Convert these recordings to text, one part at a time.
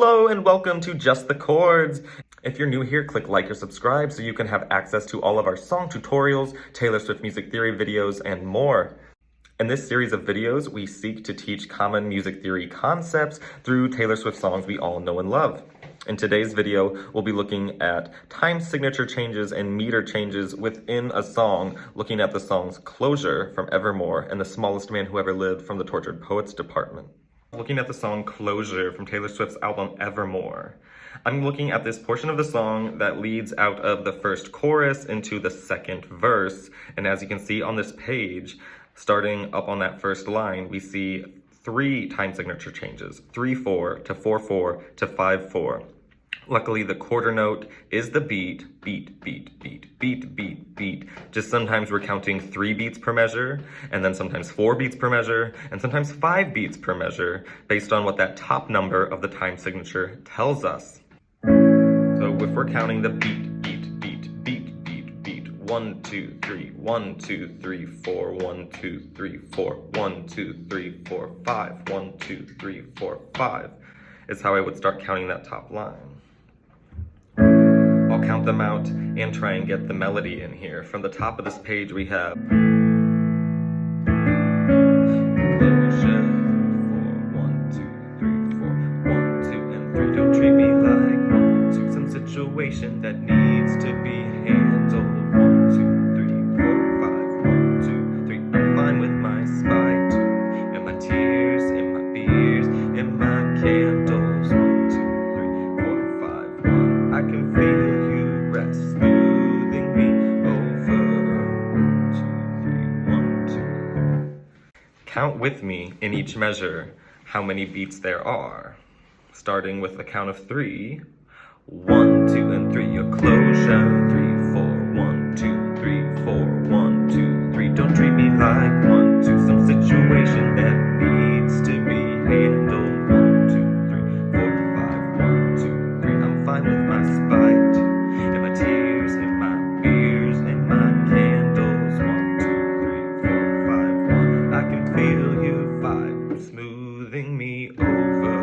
Hello and welcome to Just the Chords. If you're new here, click like or subscribe so you can have access to all of our song tutorials, Taylor Swift music theory videos, and more. In this series of videos, we seek to teach common music theory concepts through Taylor Swift songs we all know and love. In today's video, we'll be looking at time signature changes and meter changes within a song, looking at the songs Closure from Evermore and The Smallest Man Who Ever Lived from the Tortured Poets Department. Looking at the song Closure from Taylor Swift's album Evermore, I'm looking at this portion of the song that leads out of the first chorus into the second verse. And as you can see on this page, starting up on that first line, we see 3 time signature changes, 3-4 to 4-4 to 5-4. Luckily, the quarter note is the beat, beat, beat, beat, beat, beat, beat. Just sometimes we're counting 3 beats per measure, and then sometimes 4 beats per measure, and sometimes 5 beats per measure, based on what that top number of the time signature tells us. So if we're counting the beat, beat, beat, beat, beat, beat, 1, 2, 3, 1, 2, 3, 4, 1, 2, 3, 4, 1, 2, 3, 4, 5, 1, 2, 3, 4, 5, is how I would start counting that top line. I'll count them out and try and get the melody in here. From the top of this page we have closure, 4, 1, 2, 3, 4, 1, 2, and 3. Don't treat me like 1, 2, some situation that needs to be handled. 1, 2, 3, 4, 5, 1, 2, 3. I'm fine with my spite and my tears and my beers and my candles. 1, 2, 3, 4, 5, 1. I can feel smoothing me over. 1, 2, 3, 1, 2. Count with me in each measure how many beats there are. Starting with the count of 3. 1, 2, and 3. Your closure. 3, 4. 1, 2, 3, 4. 1, 2, 3. Don't treat me like 1, 2. Some situation that needs to be handled. 1, 2, 3, 4, 5. 1, 2, 3. I'm fine with my spite. Tears and my beers and my candles. 1, 2, 3, 4, 5, 1. I can feel you 5, smoothing me over.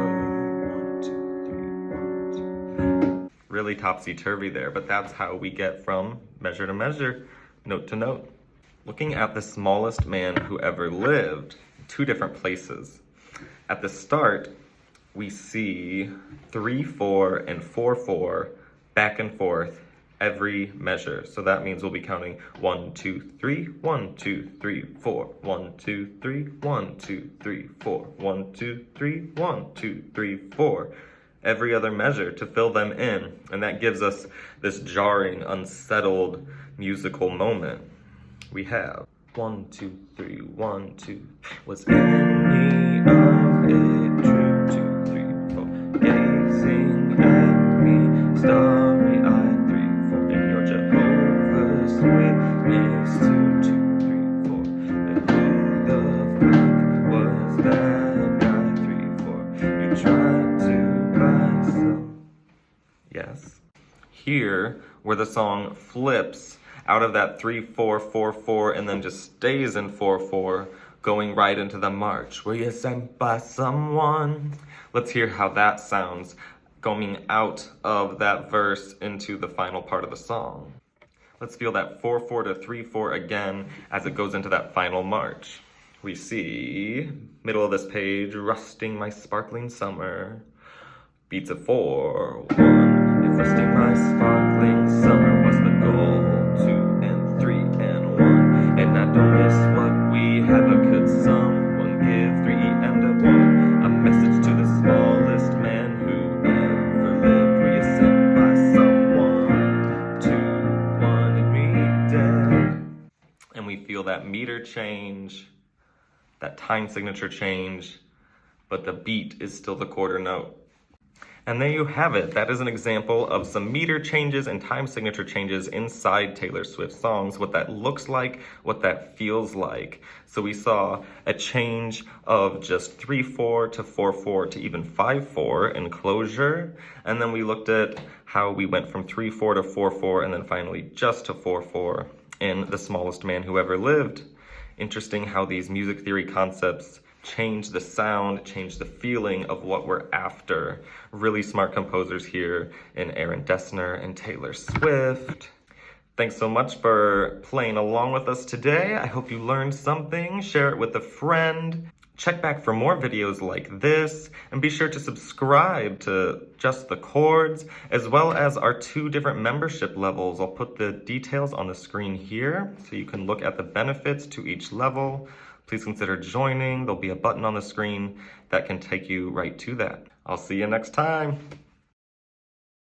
1, 2, 3, 1, 2. Really topsy-turvy there, but that's how we get from measure to measure, note to note. Looking at The Smallest Man Who Ever Lived, 2 different places. At the start, we see 3-4 and 4-4 back and forth every measure. So that means we'll be counting 1, 2, 3, 1, 2, 3, 4, 1, 2, 3, 1, 2, 3, 4, 1, 2, 3, 1, 2, 3, 4. Every other measure to fill them in. And that gives us this jarring, unsettled musical moment. We have 1, 2, 3, 1, 2. Was any of it true? 2, 3, 4. Gazing at me, starry-eyed. Jehovah's Witness. 2, 2, 3, 4. But who the fuck was that guy? 3, 4. You tried to buy some. Yes. Here, where the song flips out of that 3-4-4-4 and then just stays in 4-4, going right into the march. Were you sent by someone? Let's hear how that sounds going out of that verse into the final part of the song. Let's feel that 4-4 to 3-4 again as it goes into that final march. We see, middle of this page, rusting my sparkling summer. Beats of 4, 1. If rusting my sparkling summer was the goal, 2 and 3 and 1. And I don't miss what we had, but could someone give 3 and a 1? A message to the smallest man who ever lived. Were you sent by someone to wanted me dead? And we feel that meter change, that time signature change, but the beat is still the quarter note. And there you have it. That is an example of some meter changes and time signature changes inside Taylor Swift songs, what that looks like, what that feels like. So we saw a change of just 3-4 to 4-4 to even 5-4 in Closure. And then we looked at how we went from 3-4 to 4-4 and then finally just to 4-4 in The Smallest Man Who Ever Lived. Interesting how these music theory concepts change the sound, change the feeling of what we're after. Really smart composers here in Aaron Dessner and Taylor Swift. Thanks so much for playing along with us today. I hope you learned something. Share it with a friend. Check back for more videos like this, and be sure to subscribe to Just the Chords, as well as our 2 different membership levels. I'll put the details on the screen here so you can look at the benefits to each level. Please consider joining. There'll be a button on the screen that can take you right to that. I'll see you next time.